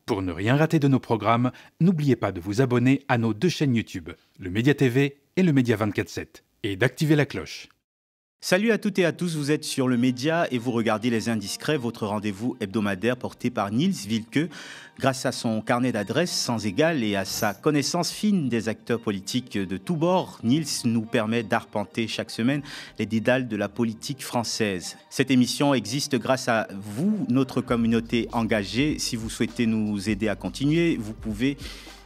Pour ne rien rater de nos programmes, n'oubliez pas de vous abonner à nos deux chaînes YouTube, le Média TV et le Média 24/7, et d'activer la cloche. Salut à toutes et à tous, vous êtes sur le Média et vous regardez Les Indiscrets, votre rendez-vous hebdomadaire porté par Niels Wilke. Grâce à son carnet d'adresses sans égal et à sa connaissance fine des acteurs politiques de tous bords, Niels nous permet d'arpenter chaque semaine les dédales de la politique française. Cette émission existe grâce à vous, notre communauté engagée. Si vous souhaitez nous aider à continuer, vous pouvez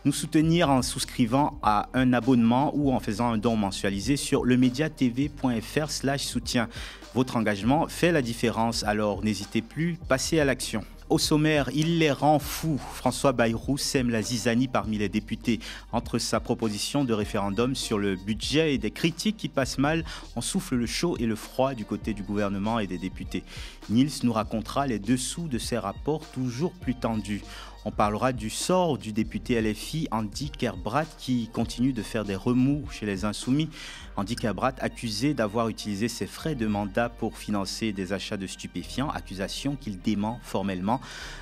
nous soutenir en souscrivant à un abonnement ou en faisant un don mensualisé sur lemediatv.fr/soutien. Votre engagement fait la différence, alors n'hésitez plus, passez à l'action. Au sommaire, il les rend fous. François Bayrou sème la zizanie parmi les députés. Entre sa proposition de référendum sur le budget et des critiques qui passent mal, on souffle le chaud et le froid du côté du gouvernement et des députés. Niels nous racontera les dessous de ces rapports toujours plus tendus. On parlera du sort du député LFI Andy Kerbrat qui continue de faire des remous chez les Insoumis. Andy Kerbrat accusé d'avoir utilisé ses frais de mandat pour financer des achats de stupéfiants, accusation qu'il dément formellement.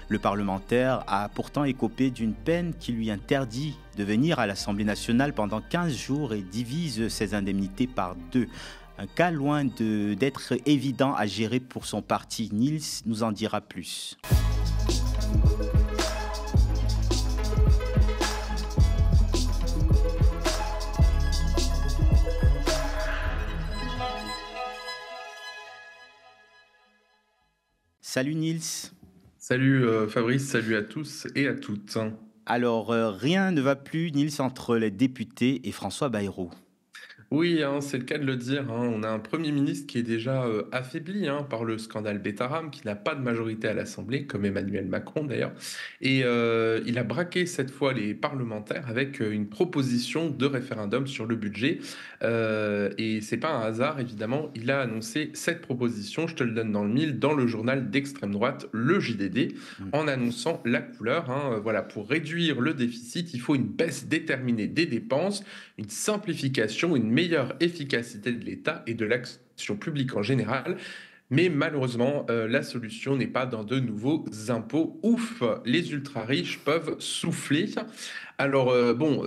Le parlementaire a pourtant écopé d'une peine qui lui interdit de venir à l'Assemblée nationale pendant 15 jours et divise ses indemnités par 2. Un cas loin d'être évident à gérer pour son parti. Niels nous en dira plus. Salut Niels. Salut Fabrice, salut à tous et à toutes. Alors, rien ne va plus, Niels, entre les députés et François Bayrou. Oui, c'est le cas de le dire. On a un Premier ministre qui est déjà affaibli par le scandale Betaram, qui n'a pas de majorité à l'Assemblée, comme Emmanuel Macron d'ailleurs. Et il a braqué cette fois les parlementaires avec une proposition de référendum sur le budget. Et c'est pas un hasard, évidemment. Il a annoncé cette proposition, je te le donne dans le mille, dans le journal d'extrême droite, le JDD, en annonçant la couleur. Voilà, pour réduire le déficit, il faut une baisse déterminée des dépenses, une simplification, une meilleure efficacité de l'État et de l'action publique en général. Mais malheureusement, la solution n'est pas dans de nouveaux impôts. Ouf, les ultra-riches peuvent souffler. Alors,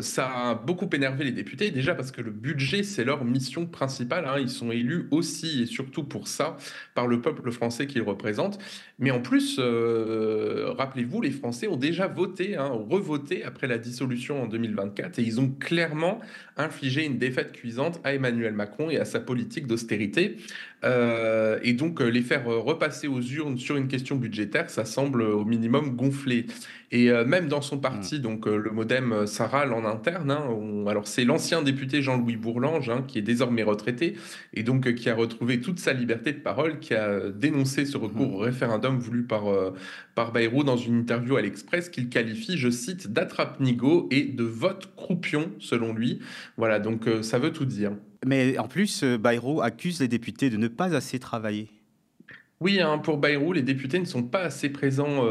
ça a beaucoup énervé les députés, déjà parce que le budget, c'est leur mission principale. Ils sont élus aussi et surtout pour ça, par le peuple français qu'ils représentent. Mais en plus, rappelez-vous, les Français ont déjà voté, revoté après la dissolution en 2024, et ils ont clairement infligé une défaite cuisante à Emmanuel Macron et à sa politique d'austérité. Et donc, les faire repasser aux urnes sur une question budgétaire, ça semble au minimum gonflé. Et même dans son parti, donc le MoDem, ça râle en interne. Alors, c'est l'ancien député Jean-Louis Bourlange, qui est désormais retraité, et donc qui a retrouvé toute sa liberté de parole, qui a dénoncé ce recours au référendum voulu par Bayrou dans une interview à l'Express, qu'il qualifie, je cite, d'attrape-nigo et de vote croupion, selon lui. Voilà, donc ça veut tout dire. Mais en plus, Bayrou accuse les députés de ne pas assez travailler. Oui, pour Bayrou, les députés ne sont pas assez présents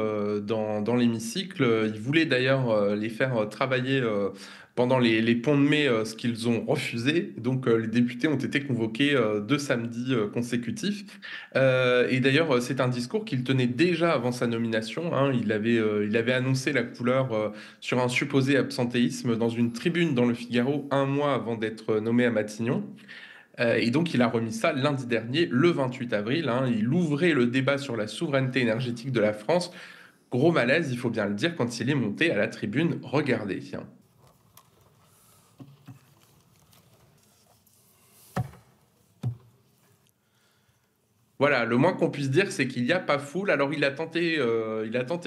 dans l'hémicycle. Ils voulaient d'ailleurs les faire travailler pendant les ponts de mai, ce qu'ils ont refusé. Donc les députés ont été convoqués 2 samedis consécutifs. Et d'ailleurs, c'est un discours qu'il tenait déjà avant sa nomination. Il avait annoncé la couleur sur un supposé absentéisme dans une tribune dans le Figaro 1 mois avant d'être nommé à Matignon. Et donc, il a remis ça lundi dernier, le 28 avril. Il ouvrait le débat sur la souveraineté énergétique de la France. Gros malaise, il faut bien le dire, quand il est monté à la tribune. Regardez. Voilà, le moins qu'on puisse dire, c'est qu'il n'y a pas foule. Alors, il a tenté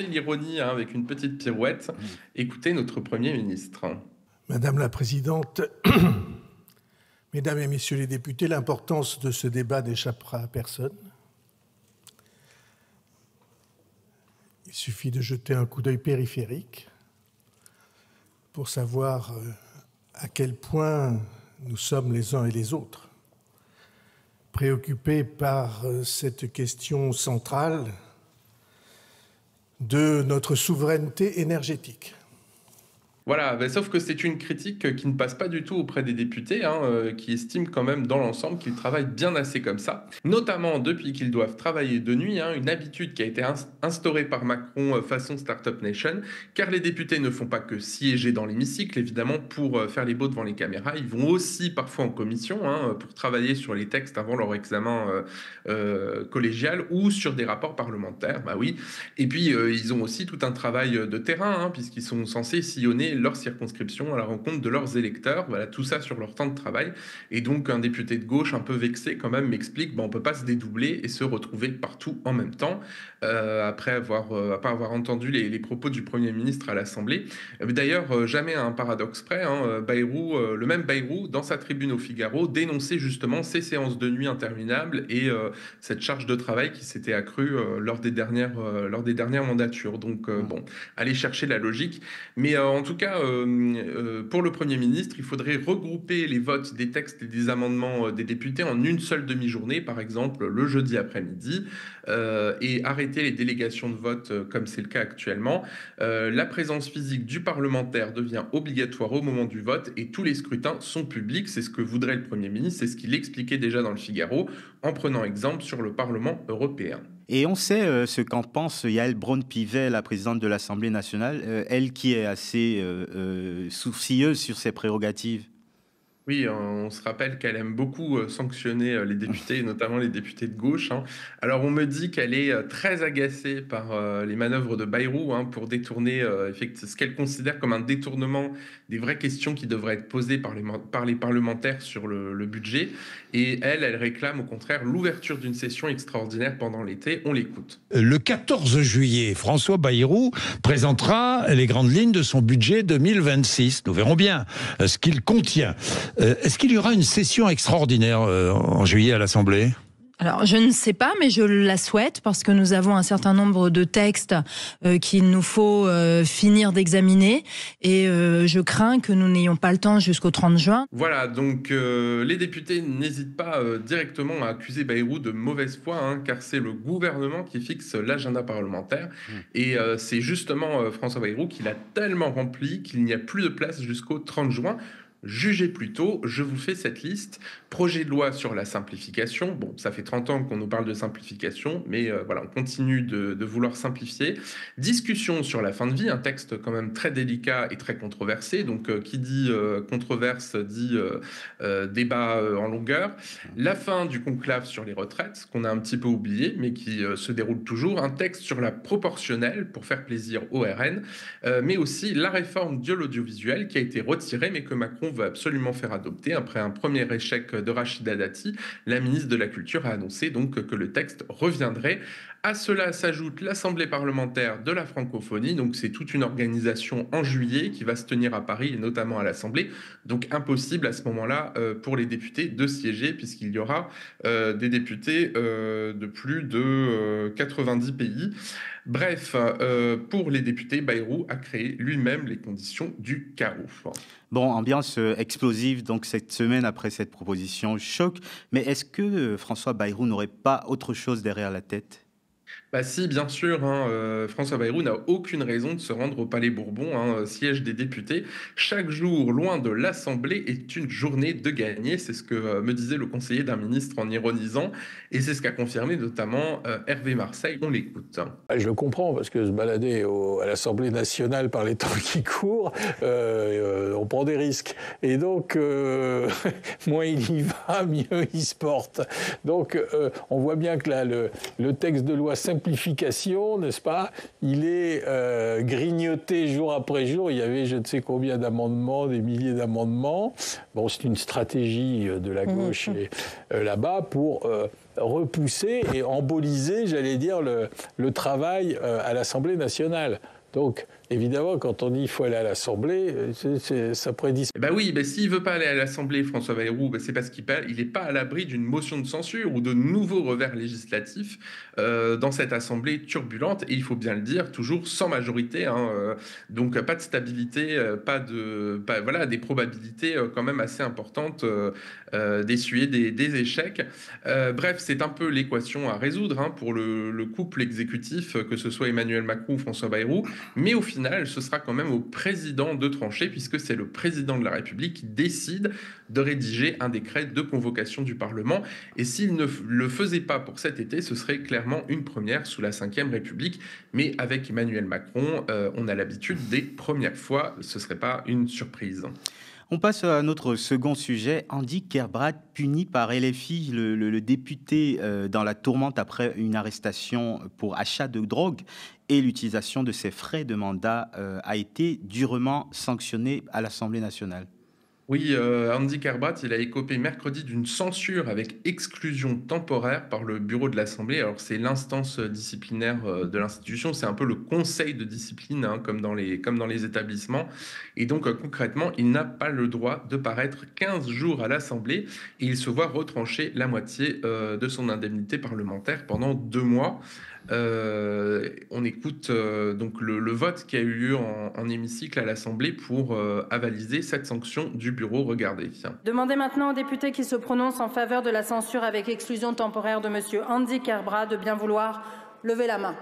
l'ironie avec une petite pirouette. Écoutez notre Premier ministre. Madame la Présidente, Mesdames et Messieurs les députés, l'importance de ce débat n'échappera à personne. Il suffit de jeter un coup d'œil périphérique pour savoir à quel point nous sommes les uns et les autres préoccupés par cette question centrale de notre souveraineté énergétique. Voilà, sauf que c'est une critique qui ne passe pas du tout auprès des députés, hein, qui estiment quand même dans l'ensemble qu'ils travaillent bien assez comme ça, notamment depuis qu'ils doivent travailler de nuit, hein, une habitude qui a été instaurée par Macron façon Startup Nation, car les députés ne font pas que siéger dans l'hémicycle, évidemment, pour faire les beaux devant les caméras, ils vont aussi parfois en commission, hein, pour travailler sur les textes avant leur examen collégial ou sur des rapports parlementaires, bah oui, et puis ils ont aussi tout un travail de terrain, hein, puisqu'ils sont censés sillonner leur circonscription à la rencontre de leurs électeurs, voilà, tout ça sur leur temps de travail. Et donc un député de gauche un peu vexé quand même m'explique on ne peut pas se dédoubler et se retrouver partout en même temps, après avoir entendu les propos du Premier ministre à l'Assemblée. D'ailleurs, jamais à un paradoxe près, hein, Bayrou, le même Bayrou, dans sa tribune au Figaro, dénonçait justement ces séances de nuit interminables et cette charge de travail qui s'était accrue lors des dernières mandatures. Donc bon, allez chercher la logique. Mais en tout cas, pour le Premier ministre, il faudrait regrouper les votes des textes et des amendements des députés en une seule demi-journée, par exemple le jeudi après-midi, et arrêter les délégations de vote comme c'est le cas actuellement. La présence physique du parlementaire devient obligatoire au moment du vote et tous les scrutins sont publics. C'est ce que voudrait le Premier ministre, c'est ce qu'il expliquait déjà dans le Figaro en prenant exemple sur le Parlement européen. Et on sait ce qu'en pense Yaël Braun-Pivet, la présidente de l'Assemblée nationale, elle qui est assez sourcilleuse sur ses prérogatives. Oui, on se rappelle qu'elle aime beaucoup sanctionner les députés, notamment les députés de gauche, hein. Alors on me dit qu'elle est très agacée par les manœuvres de Bayrou, hein, pour détourner ce qu'elle considère comme un détournement des vraies questions qui devraient être posées par les parlementaires sur le budget. Et elle réclame au contraire l'ouverture d'une session extraordinaire pendant l'été. On l'écoute. Le 14 juillet, François Bayrou présentera les grandes lignes de son budget 2026. Nous verrons bien ce qu'il contient. Est-ce qu'il y aura une session extraordinaire en juillet à l'Assemblée ? Alors, je ne sais pas, mais je la souhaite parce que nous avons un certain nombre de textes qu'il nous faut finir d'examiner et je crains que nous n'ayons pas le temps jusqu'au 30 juin. Voilà, donc les députés n'hésitent pas directement à accuser Bayrou de mauvaise foi, hein, car c'est le gouvernement qui fixe l'agenda parlementaire. Et c'est justement François Bayrou qui l'a tellement rempli qu'il n'y a plus de place jusqu'au 30 juin. Jugez plutôt, je vous fais cette liste. Projet de loi sur la simplification. Bon, ça fait 30 ans qu'on nous parle de simplification, mais voilà, on continue de vouloir simplifier. Discussion sur la fin de vie, un texte quand même très délicat et très controversé. Donc, qui dit controverse dit débat en longueur. La fin du conclave sur les retraites, qu'on a un petit peu oublié, mais qui se déroule toujours. Un texte sur la proportionnelle pour faire plaisir au RN, mais aussi la réforme de l'audiovisuel qui a été retirée, mais que Macron veut absolument faire adopter. Après un premier échec de Rachida Dati, la ministre de la Culture a annoncé donc que le texte reviendrait. À cela s'ajoute l'Assemblée parlementaire de la francophonie, donc c'est toute une organisation en juillet qui va se tenir à Paris et notamment à l'Assemblée, donc impossible à ce moment-là pour les députés de siéger puisqu'il y aura des députés de plus de 90 pays. Bref, pour les députés, Bayrou a créé lui-même les conditions du chaos. Bon, ambiance explosive donc cette semaine après cette proposition choc, mais est-ce que François Bayrou n'aurait pas autre chose derrière la tête ? Bah si, bien sûr, hein, François Bayrou n'a aucune raison de se rendre au Palais Bourbon, hein, siège des députés. Chaque jour, loin de l'Assemblée, est une journée de gagner. C'est ce que me disait le conseiller d'un ministre en ironisant. Et c'est ce qu'a confirmé notamment Hervé Marseille. On l'écoute. Je le comprends, parce que se balader à l'Assemblée nationale par les temps qui courent, on prend des risques. Et donc, moins il y va, mieux il se porte. Donc, on voit bien que là, le texte de loi simplification, n'est-ce pas ? Il est grignoté jour après jour. Il y avait je ne sais combien d'amendements, des milliers d'amendements. Bon, c'est une stratégie de la gauche là-bas pour repousser et emboliser, j'allais dire, le travail à l'Assemblée nationale. Donc, évidemment, quand on dit qu'il faut aller à l'Assemblée, ça prédit... Ben oui, s'il ne veut pas aller à l'Assemblée, François Bayrou, c'est parce qu'il n'est pas à l'abri d'une motion de censure ou de nouveaux revers législatifs dans cette Assemblée turbulente. Et il faut bien le dire, toujours sans majorité. Hein, donc, pas de stabilité, voilà, des probabilités quand même assez importantes d'essuyer des échecs. Bref, c'est un peu l'équation à résoudre, hein, pour le couple exécutif, que ce soit Emmanuel Macron ou François Bayrou. mais au final, ce sera quand même au président de trancher, puisque c'est le président de la République qui décide de rédiger un décret de convocation du Parlement. Et s'il ne le faisait pas pour cet été, ce serait clairement une première sous la Ve République. Mais avec Emmanuel Macron, on a l'habitude des premières fois, ce ne serait pas une surprise. On passe à notre second sujet. Andy Kerbrad, puni par LFI, le député dans la tourmente après une arrestation pour achat de drogue et l'utilisation de ses frais de mandat, a été durement sanctionné à l'Assemblée nationale. Oui, Andy Kerbrad, il a écopé mercredi d'une censure avec exclusion temporaire par le bureau de l'Assemblée. Alors, c'est l'instance disciplinaire de l'institution, c'est un peu le conseil de discipline, hein, comme dans les établissements. Et donc, concrètement, il n'a pas le droit de paraître 15 jours à l'Assemblée et il se voit retrancher la moitié de son indemnité parlementaire pendant 2 mois. On écoute donc le vote qui a eu lieu en hémicycle à l'Assemblée pour avaliser cette sanction du bureau. Regardez. Demandez maintenant aux députés qui se prononcent en faveur de la censure avec exclusion temporaire de M. Andy Kerbrad de bien vouloir lever la main.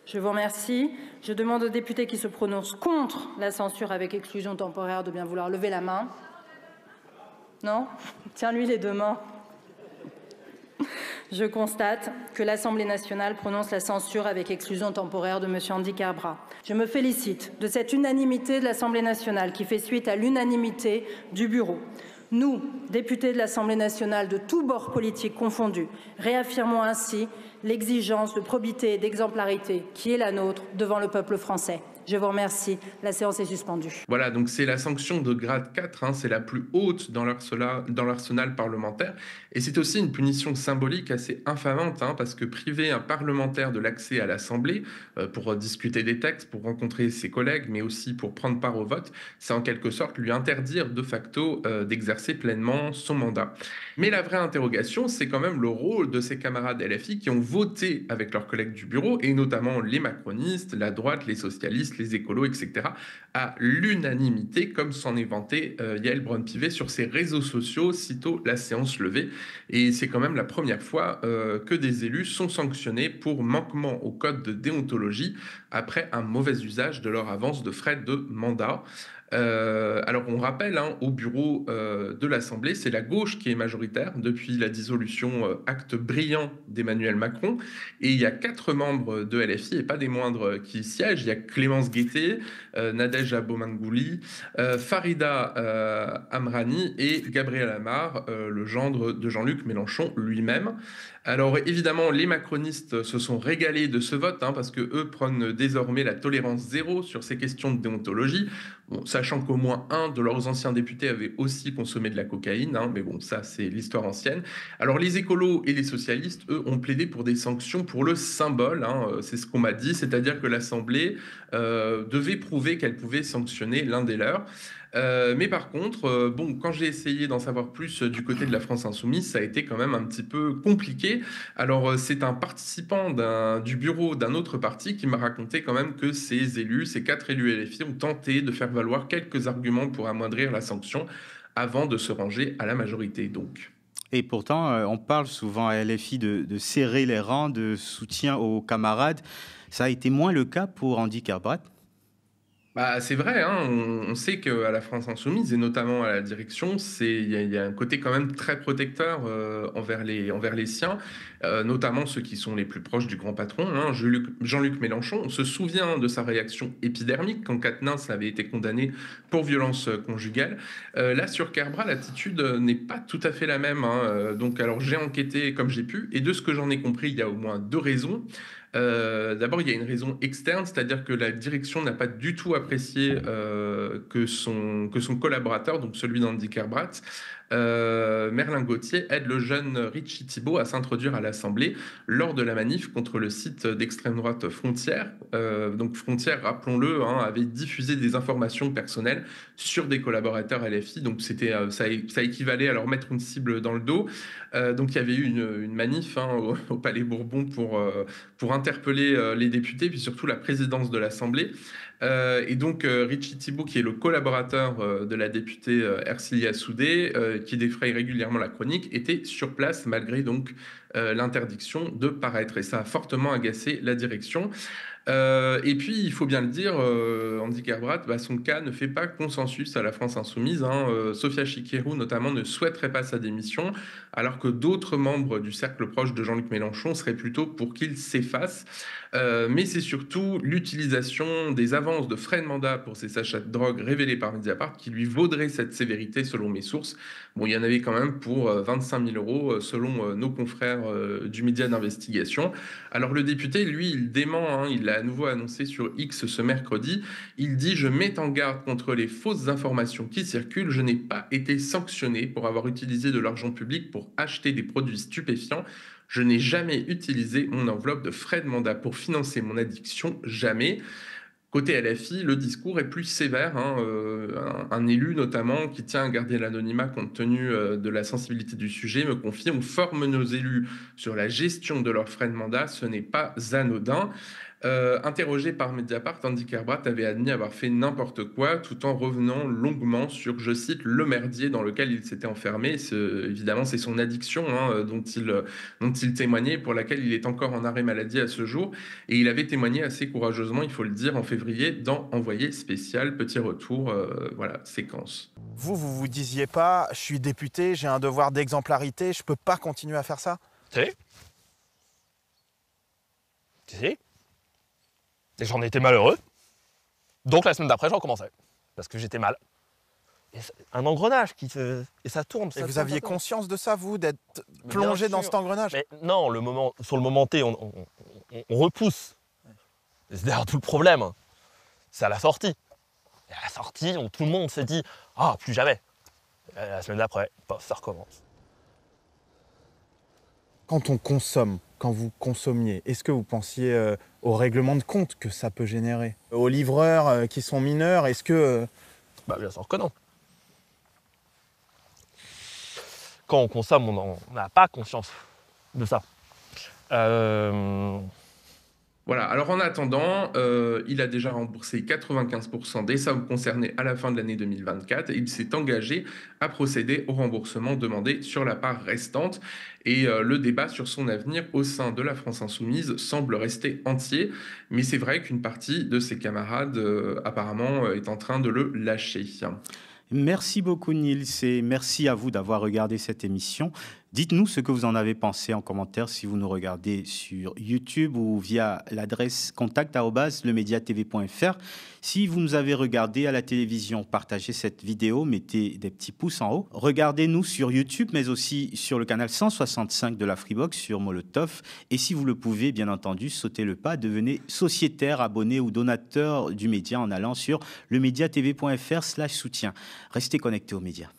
Je vous remercie. Je demande aux députés qui se prononcent contre la censure avec exclusion temporaire de bien vouloir lever la main. Non ? Tiens-lui les 2 mains. Je constate que l'Assemblée nationale prononce la censure avec exclusion temporaire de M. Andy Kerbrad. Je me félicite de cette unanimité de l'Assemblée nationale qui fait suite à l'unanimité du bureau. Nous, députés de l'Assemblée nationale de tous bords politiques confondus, réaffirmons ainsi l'exigence de probité et d'exemplarité qui est la nôtre devant le peuple français. Je vous remercie. La séance est suspendue. Voilà, donc c'est la sanction de grade 4, hein, c'est la plus haute dans l'arsenal parlementaire. Et c'est aussi une punition symbolique assez infamante, hein, parce que priver un parlementaire de l'accès à l'Assemblée pour discuter des textes, pour rencontrer ses collègues, mais aussi pour prendre part au vote, c'est en quelque sorte lui interdire de facto d'exercer pleinement son mandat. Mais la vraie interrogation, c'est quand même le rôle de ces camarades LFI qui ont voté avec leurs collègues du bureau, et notamment les macronistes, la droite, les socialistes, les écolos, etc., à l'unanimité, comme s'en est vanté Yael Braun-Pivet sur ses réseaux sociaux, sitôt la séance levée. Et c'est quand même la première fois que des élus sont sanctionnés pour manquement au code de déontologie après un mauvais usage de leur avance de frais de mandat. Alors on rappelle, hein, au bureau de l'Assemblée, c'est la gauche qui est majoritaire depuis la dissolution, acte brillant d'Emmanuel Macron, et il y a 4 membres de LFI, et pas des moindres, qui siègent. Il y a Clémence Guettet, Nadège Abomangouli, Farida Amrani et Gabriel Amar, le gendre de Jean-Luc Mélenchon lui-même. Alors évidemment, les macronistes se sont régalés de ce vote, hein, parce que eux prônent désormais la tolérance zéro sur ces questions de déontologie, bon, sachant qu'au moins un de leurs anciens députés avait aussi consommé de la cocaïne, hein, mais bon, ça c'est l'histoire ancienne. Alors les écolos et les socialistes, eux, ont plaidé pour des sanctions pour le symbole, hein, c'est ce qu'on m'a dit, c'est-à-dire que l'Assemblée devait prouver qu'elle pouvait sanctionner l'un des leurs. Mais par contre, bon, quand j'ai essayé d'en savoir plus du côté de la France Insoumise, ça a été quand même un petit peu compliqué. Alors, c'est un participant du bureau d'un autre parti qui m'a raconté quand même que ces élus, ces 4 élus LFI, ont tenté de faire valoir quelques arguments pour amoindrir la sanction avant de se ranger à la majorité, donc. Et pourtant, on parle souvent à LFI de serrer les rangs, de soutien aux camarades. Ça a été moins le cas pour Andy Kerbrad. Bah, c'est vrai, hein, on sait qu'à la France Insoumise, et notamment à la direction, il y a un côté quand même très protecteur envers les siens, notamment ceux qui sont les plus proches du grand patron, hein, Jean-Luc Mélenchon. On se souvient de sa réaction épidermique quand Quatennens avait été condamné pour violence conjugale. Là, sur Kerbrad, l'attitude n'est pas tout à fait la même, hein, donc alors j'ai enquêté comme j'ai pu, et de ce que j'en ai compris, il y a au moins 2 raisons. D'abord, il y a une raison externe, c'est-à-dire que la direction n'a pas du tout apprécié que son collaborateur, donc celui d'Andy Kerbrad, Merlin Gauthier, aide le jeune Richie Thibault à s'introduire à l'Assemblée lors de la manif contre le site d'extrême droite Frontières. Donc Frontières, rappelons-le, hein, avait diffusé des informations personnelles sur des collaborateurs LFI, donc ça équivalait à leur mettre une cible dans le dos. Donc il y avait eu une manif, hein, au Palais Bourbon pour interpeller les députés, puis surtout la présidence de l'Assemblée. Et donc Richie Thibault, qui est le collaborateur de la députée Ercilia Soudé, qui défraye régulièrement la chronique, était sur place malgré donc l'interdiction de paraître. Et ça a fortement agacé la direction. Et puis, il faut bien le dire, Andy Kerbrat, son cas ne fait pas consensus à la France insoumise. Sophia Chikirou, notamment, ne souhaiterait pas sa démission, alors que d'autres membres du cercle proche de Jean-Luc Mélenchon seraient plutôt pour qu'il s'efface. Mais c'est surtout l'utilisation des avances de frais de mandat pour ses achats de drogue révélés par Mediapart qui lui vaudrait cette sévérité, selon mes sources. Bon, il y en avait quand même pour 25 000 euros, selon nos confrères du média d'investigation. Alors le député, lui, il dément, il l'a à nouveau annoncé sur X ce mercredi. Il dit « Je mets en garde contre les fausses informations qui circulent. Je n'ai pas été sanctionné pour avoir utilisé de l'argent public pour acheter des produits stupéfiants. Je n'ai jamais utilisé mon enveloppe de frais de mandat pour financer mon addiction, jamais ». Côté LFI, le discours est plus sévère. Un élu notamment qui tient à garder l'anonymat compte tenu de la sensibilité du sujet me confie « On forme nos élus sur la gestion de leurs frais de mandat, ce n'est pas anodin ». Interrogé par Mediapart, Andy Kerbrat avait admis avoir fait n'importe quoi tout en revenant longuement sur, je cite, le merdier dans lequel il s'était enfermé. Évidemment, c'est son addiction dont il témoignait, pour laquelle il est encore en arrêt maladie à ce jour. Et il avait témoigné assez courageusement, il faut le dire, en février dans Envoyé spécial. Petit retour, voilà, séquence. Vous disiez pas, je suis député, j'ai un devoir d'exemplarité, je peux pas continuer à faire ça? Si. Et j'en étais malheureux. Donc la semaine d'après, j'en commençais. Parce que j'étais mal. Et un engrenage et ça tourne. Et vous aviez conscience de ça, vous, d'être plongé dans cet engrenage? Mais non, sur le moment T, on repousse. C'est d'ailleurs tout le problème. C'est à la sortie. Et à la sortie, tout le monde s'est dit « Ah, plus jamais ». La semaine d'après, ça recommence. Quand on consomme, quand vous consommiez, est-ce que vous pensiez au règlement de compte que ça peut générer? Aux livreurs qui sont mineurs, est-ce que... Bien sûr que non. Quand on consomme, on n'a pas conscience de ça. Voilà, alors en attendant, il a déjà remboursé 95% des sommes concernées à la fin de l'année 2024 et il s'est engagé à procéder au remboursement demandé sur la part restante. Et le débat sur son avenir au sein de la France insoumise semble rester entier, mais c'est vrai qu'une partie de ses camarades apparemment est en train de le lâcher. Merci beaucoup Nils et merci à vous d'avoir regardé cette émission. Dites-nous ce que vous en avez pensé en commentaire si vous nous regardez sur YouTube ou via l'adresse contact@lemediatv.fr. Si vous nous avez regardé à la télévision, partagez cette vidéo, mettez des petits pouces en haut. Regardez-nous sur YouTube, mais aussi sur le canal 165 de la Freebox sur Molotov. Et si vous le pouvez, bien entendu, sautez le pas, devenez sociétaire, abonné ou donateur du média en allant sur lemediatv.fr/soutien. Restez connectés aux médias.